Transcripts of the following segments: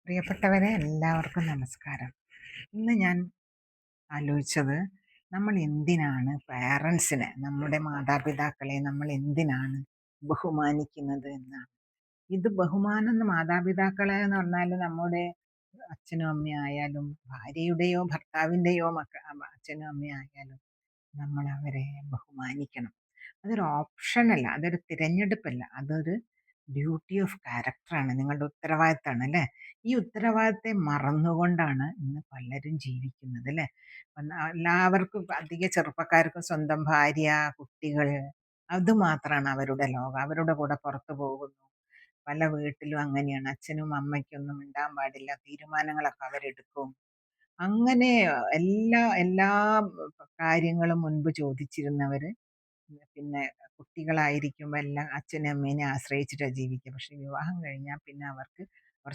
പ്രിയപ്പെട്ടവരെ, എല്ലാവർക്കും നമസ്കാരം. ഇന്ന് ഞാൻ ആലോചിച്ചത്, നമ്മൾ എന്തിനാണ് പേരൻസിനെ, നമ്മുടെ മാതാപിതാക്കളെ നമ്മൾ എന്തിനാണ് ബഹുമാനിക്കുന്നത് എന്നാണ്. ഇത് ബഹുമാനം എന്ന് മാതാപിതാക്കളെ എന്ന് പറഞ്ഞാൽ നമ്മുടെ അച്ഛനും അമ്മയും ആയാലും, ഭാര്യയുടെയോ ഭർത്താവിൻ്റെയോ അച്ഛനും അമ്മയും ആയാലും നമ്മൾ അവരെ ബഹുമാനിക്കണം. അതൊരു ഓപ്ഷനല്ല, അതൊരു തിരഞ്ഞെടുപ്പല്ല, അതൊരു ഡ്യൂട്ടി ഓഫ് ക്യാരക്ടറാണ്, നിങ്ങളുടെ ഉത്തരവാദിത്തമാണ് അല്ലേ. ഈ ഉത്തരവാദിത്തത്തെ മറന്നുകൊണ്ടാണ് ഇന്ന് പലരും ജീവിക്കുന്നത് അല്ലേ. എല്ലാവർക്കും, അധിക ചെറുപ്പക്കാർക്കും സ്വന്തം ഭാര്യ, കുട്ടികൾ, അത് മാത്രമാണ് അവരുടെ ലോകം. അവരുടെ കൂടെ പുറത്തു പോകുന്നു. പല വീട്ടിലും അങ്ങനെയാണ്, അച്ഛനും അമ്മയ്ക്കൊന്നും മിണ്ടാൻ പാടില്ല, തീരുമാനങ്ങളൊക്കെ അവരെടുക്കും. അങ്ങനെ എല്ലാ എല്ലാ കാര്യങ്ങളും മുൻപ് ചോദിച്ചിരുന്നവര് പിന്നെ കുട്ടികളായിരിക്കുമ്പോൾ എല്ലാം അച്ഛനും അമ്മേനെ ആശ്രയിച്ചിട്ടാണ് ജീവിക്കുക. പക്ഷെ വിവാഹം കഴിഞ്ഞാൽ പിന്നെ അവർ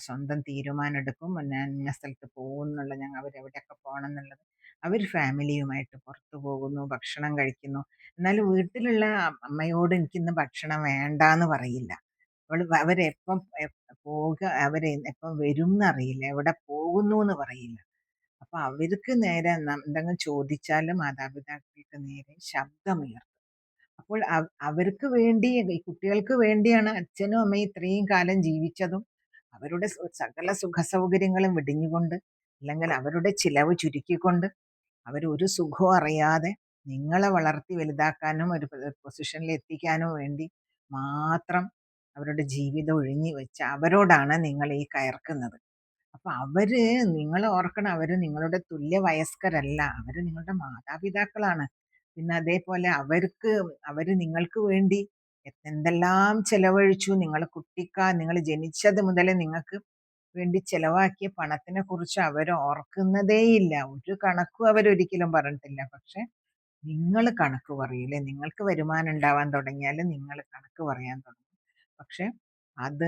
സ്വന്തം തീരുമാനം എടുക്കും. ഞാൻ ഇന്ന സ്ഥലത്ത് പോകും എന്നുള്ള, ഞങ്ങൾ അവരെവിടെയൊക്കെ പോകണം എന്നുള്ളത് അവർ ഫാമിലിയുമായിട്ട് പുറത്തു പോകുന്നു, ഭക്ഷണം കഴിക്കുന്നു. എന്നാൽ വീട്ടിലുള്ള അമ്മയോട് എനിക്കിന്ന് ഭക്ഷണം വേണ്ടാന്ന് പറയില്ല. അവരെപ്പം പോവുക, എപ്പം വരും എന്നറിയില്ല, എവിടെ പോകുന്നു എന്ന് പറയില്ല. അപ്പൊ അവർക്ക് നേരെ എന്തെങ്കിലും ചോദിച്ചാൽ മാതാപിതാക്കൾക്ക് നേരെ ശബ്ദമുയർത്തും. അപ്പോൾ അവർക്ക് വേണ്ടി, ഈ കുട്ടികൾക്ക് വേണ്ടിയാണ് അച്ഛനും അമ്മയും ഇത്രയും കാലം ജീവിച്ചതും. അവരുടെ സകല സുഖ സൗകര്യങ്ങളും വെടിഞ്ഞുകൊണ്ട്, അല്ലെങ്കിൽ അവരുടെ ചിലവ് ചുരുക്കിക്കൊണ്ട്, അവരൊരു സുഖവും അറിയാതെ നിങ്ങളെ വളർത്തി വലുതാക്കാനും ഒരു പൊസിഷനിൽ എത്തിക്കാനും വേണ്ടി മാത്രം അവരുടെ ജീവിതം ഒഴിഞ്ഞു വെച്ച് അവരോടാണ് നിങ്ങൾ ഈ കയർക്കുന്നത്. അപ്പൊ നിങ്ങൾ ഓർക്കണം, അവര് നിങ്ങളുടെ തുല്യ വയസ്കരല്ല, അവര് നിങ്ങളുടെ മാതാപിതാക്കളാണ്. പിന്നെ അതേപോലെ അവര് നിങ്ങൾക്ക് വേണ്ടി എന്തെല്ലാം ചെലവഴിച്ചു. നിങ്ങൾ ജനിച്ചത് മുതൽ നിങ്ങൾക്ക് വേണ്ടി ചെലവാക്കിയ പണത്തിനെ കുറിച്ച് അവർ ഓർക്കുന്നതേയില്ല. ഒരു കണക്കും അവരൊരിക്കലും പറഞ്ഞിട്ടില്ല. പക്ഷെ നിങ്ങൾ കണക്ക് പറയൂലേ, നിങ്ങൾക്ക് വരുമാനം ഉണ്ടാവാൻ തുടങ്ങിയാൽ നിങ്ങൾ കണക്ക് പറയാൻ തുടങ്ങും. പക്ഷെ അത്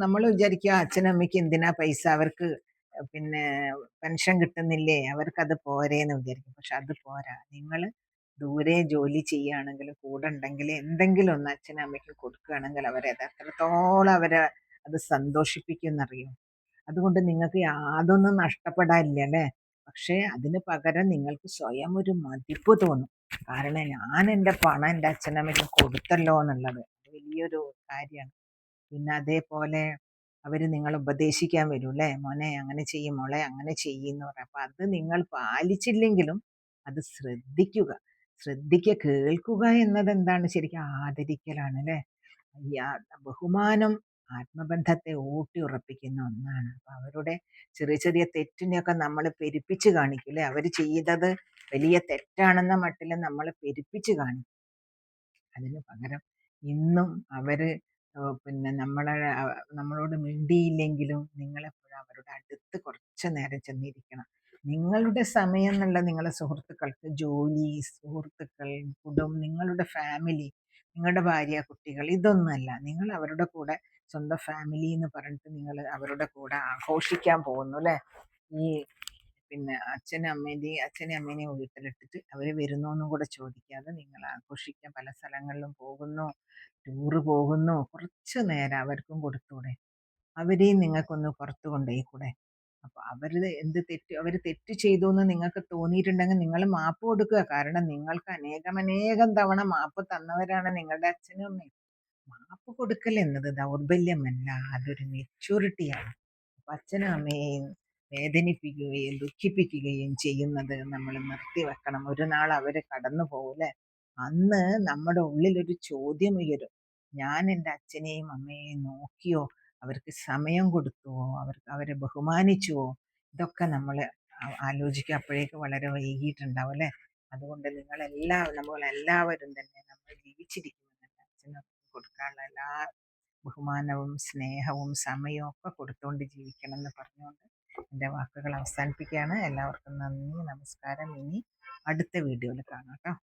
നമ്മൾ വിചാരിക്കുക, അച്ഛനും അമ്മയ്ക്ക് എന്തിനാ പൈസ, അവർക്ക് പിന്നെ പെൻഷൻ കിട്ടുന്നില്ലേ, അവർക്കത് പോരേന്ന് വിചാരിക്കും. പക്ഷെ അത് പോരാ. നിങ്ങൾ ദൂരെ ജോലി ചെയ്യുകയാണെങ്കിൽ, കൂടെ ഉണ്ടെങ്കിൽ എന്തെങ്കിലും ഒന്ന് അച്ഛനും അമ്മയ്ക്ക് കൊടുക്കുകയാണെങ്കിൽ അത് എത്രത്തോളം അവരെ അത് സന്തോഷിപ്പിക്കുമെന്നറിയും. അതുകൊണ്ട് നിങ്ങൾക്ക് യാതൊന്നും നഷ്ടപ്പെടാനില്ല അല്ലേ. പക്ഷേ അതിന് പകരം നിങ്ങൾക്ക് സ്വയം ഒരു മതിപ്പ് തോന്നും. കാരണം ഞാൻ എൻ്റെ പണം എൻ്റെ അച്ഛനമ്മയ്ക്ക് കൊടുത്തല്ലോ എന്നുള്ളത് വലിയൊരു കാര്യമാണ്. പിന്നെ അതേപോലെ അവര് നിങ്ങളെ ഉപദേശിക്കാൻ വരും അല്ലേ, മോനെ അങ്ങനെ ചെയ്യും, മോളെ അങ്ങനെ ചെയ്യുമെന്ന് പറയും. അപ്പൊ അത് നിങ്ങൾ പാലിച്ചില്ലെങ്കിലും അത് ശ്രദ്ധിക്കുക, കേൾക്കുക എന്നത് എന്താണ്, ശരിക്കും ആദരിക്കലാണ് അല്ലേ. ഈ ബഹുമാനം ആത്മബന്ധത്തെ ഊട്ടി ഉറപ്പിക്കുന്ന ഒന്നാണ്. അപ്പൊ അവരുടെ ചെറിയ ചെറിയ തെറ്റിനെയൊക്കെ നമ്മൾ പെരുപ്പിച്ച് കാണിക്കും അല്ലേ. അവർ ചെയ്തത് വലിയ തെറ്റാണെന്ന മട്ടിൽ നമ്മൾ പെരുപ്പിച്ച് കാണിക്കും. അതിന് പകരം ഇന്നും അവര് പിന്നെ നമ്മളോട് മിണ്ടിയില്ലെങ്കിലും നിങ്ങളെപ്പോഴും അവരുടെ അടുത്ത് കുറച്ച് നേരം ചെന്നിരിക്കണം. നിങ്ങളുടെ സമയം എന്നുള്ള നിങ്ങളുടെ സുഹൃത്തുക്കൾക്ക്, ജോലി, സുഹൃത്തുക്കൾ, കുടുംബം, നിങ്ങളുടെ ഫാമിലി, നിങ്ങളുടെ ഭാര്യ, കുട്ടികൾ, ഇതൊന്നുമല്ല. നിങ്ങൾ അവരുടെ കൂടെ സ്വന്തം ഫാമിലി എന്ന് പറഞ്ഞിട്ട് നിങ്ങൾ അവരുടെ കൂടെ ആഘോഷിക്കാൻ പോകുന്നു അല്ലേ. ഈ പിന്നെ അച്ഛനെയും അമ്മേനെയും വീട്ടിലിട്ടിട്ട് അവർ വരുന്നോന്നും കൂടെ ചോദിക്കാതെ നിങ്ങൾ ആഘോഷിക്കാൻ പല സ്ഥലങ്ങളിലും പോകുന്നു, ടൂറ് പോകുന്നു. കുറച്ച് നേരം അവർക്കും കൊടുത്തൂടെ, അവരെയും നിങ്ങൾക്കൊന്ന് പുറത്തു കൊണ്ടുപോയിക്കൂടെ. അപ്പൊ അവർ തെറ്റ് ചെയ്തു എന്ന് നിങ്ങൾക്ക് തോന്നിയിട്ടുണ്ടെങ്കിൽ നിങ്ങൾ മാപ്പ് കൊടുക്കുക. കാരണം നിങ്ങൾക്ക് അനേകം തവണ മാപ്പ് തന്നവരാണ് നിങ്ങളുടെ അച്ഛനും അമ്മയും. മാപ്പ് കൊടുക്കൽ എന്നത് ദൗർബല്യമല്ല, അതൊരു മെച്യൂരിറ്റിയാണ്. അപ്പൊ അച്ഛനും അമ്മയെയും വേദനിപ്പിക്കുകയും ദുഃഖിപ്പിക്കുകയും ചെയ്യുന്നത് നമ്മൾ നിർത്തിവെക്കണം. ഒരു നാൾ അവര് കടന്നു പോകൂലെ, അന്ന് നമ്മുടെ ഉള്ളിലൊരു ചോദ്യം ഉയരും. ഞാൻ എൻ്റെ അച്ഛനെയും അമ്മയെയും നോക്കിയോ, അവർക്ക് സമയം കൊടുത്തുവോ, അവരെ ബഹുമാനിച്ചുവോ? ഇതൊക്കെ നമ്മൾ ആലോചിക്കുക. അപ്പോഴേക്ക് വളരെ വൈകിട്ടുണ്ടാവും അല്ലേ. അതുകൊണ്ട് നമ്മളെല്ലാവരും തന്നെ നമ്മൾ ജീവിച്ചിരിക്കുന്നത് അച്ഛനും കൊടുക്കാനുള്ള എല്ലാ ബഹുമാനവും സ്നേഹവും സമയവും ഒക്കെ കൊടുത്തുകൊണ്ട് ജീവിക്കണം എന്ന് പറഞ്ഞുകൊണ്ട് എൻ്റെ വാക്കുകൾ അവസാനിപ്പിക്കുകയാണ്. എല്ലാവർക്കും നന്ദി, നമസ്കാരം. ഇനി അടുത്ത വീഡിയോയിൽ കാണാം കേട്ടോ.